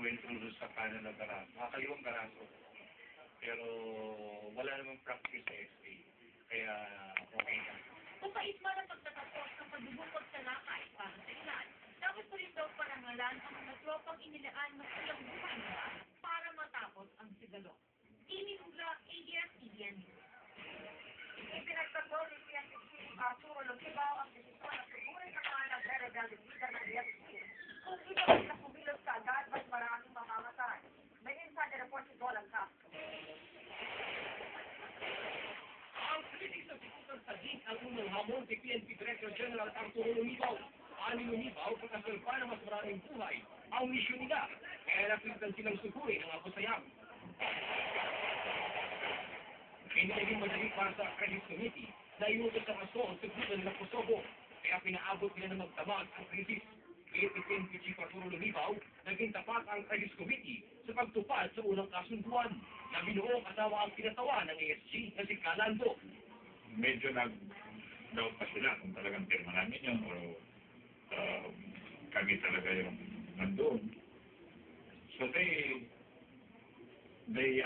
went through sa kanan na baraso, kaliwang baraso. Pero wala namang practice sa SK. Kaya okay na. Kapait man ang pagtatapos ng pagbubukod sa lakay para sa ilan, dapat pa rin daw parangalan ang mga tropang inilaan ng ilang buhay nila para matapos ang sigalo. Inimula ABS-CBN News. Ipinagtanggol ni PNPC Arturo Longibaw ang desisyon na sigurin ang mga nagre-rebel ng EFC. Kung ito na kumilos ka agad, mas maraming mamamatay. May insider report si Dolan Castro. Ang kritik sa sikutan sa DIN ang unang hamon kay PNP Director General Arturo Longibaw. Ani Longibaw, pagkasal pa na mas maraming buhay ang misyon nila. Kaya napilitan silang sugurin ang apusayang. Hindi naging madali para sa Credit Committee na inutos sa rason sa grupo ng Kosovo. Kaya pinaabot nila na magdamag ang krisis. Kaya PNP Chief Arturo Longibaw, naging tapat ang Credit Committee sa pagtupad sa unang kasunduan na binuong kasama ang kinatawa ng ASG na si Calando. Medyo nag-doubt pa sila kung talagang pirma namin yun o kami talaga yung nandun. So they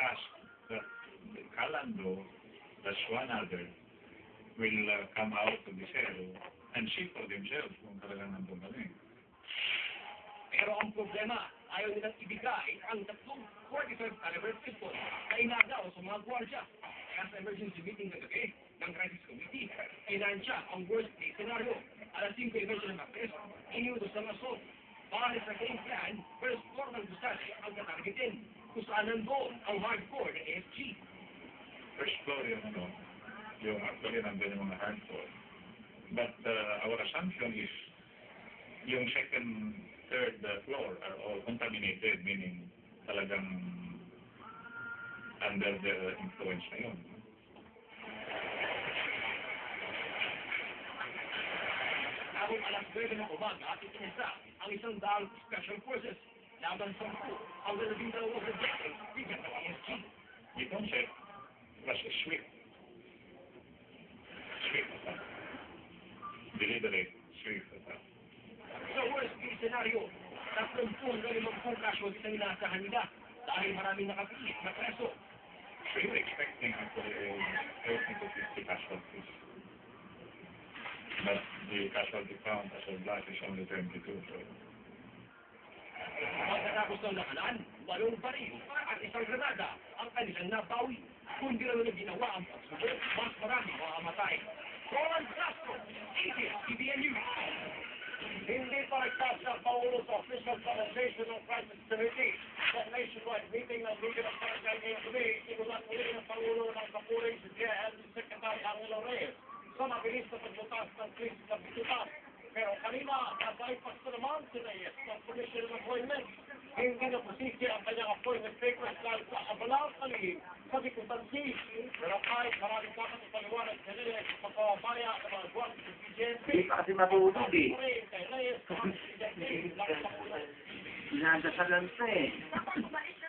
asked that Calando, plus one other, will come out of the cell and see for themselves kung talagang nandun kami. Pero ang problema, ayaw nilang ibigay ang tatlong 45 caliber pistol na inagaw sa mga gwardya. Kaya sa emergency meeting kagabi ng Crisis Committee, inansya ang worst case scenario. Alas 5 emergency martes, iniutos ng assault. Para sa game plan, first floor ng gusali ang katargetin, kung saan nandun ang hardcore ng ASG. First floor yung actually nandun yung mga hardcore. But our assumption is yung second, third floor are all contaminated, meaning talagang under the influence na yun. Habang alas 9 ng umaga at itinisa ang 100 special forces laban sa 10 ang 12 objectives bigat ng ASG. The concept was a swift attack. Deliberate, swift attack. Sa worst case scenario, 30 na 50 casualties ang inaasahan nila dahil maraming nakapilit na preso. We were expecting actually 30 to 50 casualties. But the casualty count as of last is only 22. So. Pagkatapos ng lakalan, 8 baril at isang granada ang kanilang nabawi. Kung di naman ginawa ang pagsubok, mas maraming mamamatay. Roland Castro, ABS-CBN News. Hindi pa nagtasa ang Pangulo sa official conversation ng Crisis Committee. Sa nationwide meeting ng Liga ng Barangay ngayong gabi, sinulat muli ng Pangulo ng Kapuling si JL Secretary Angelo Reyes sa mabilis na pagbutas ng krisis ng bitutas. Pero kanina, na-bypass na naman si Reyes ng Commission of Appointment. Hindi na posisya ang kanyang appointment papers dahil sa abalang paligid sa bitutan C. Pero kahit maraming dapat ipaliwanag si Reyes sa pagkawabaya ng mga guwan sa PGNP. Hindi pa kasi matulog eh. Kay Reyes, ang PGNP, lang sa puno. Pinadasalan pa eh. Dapat umalis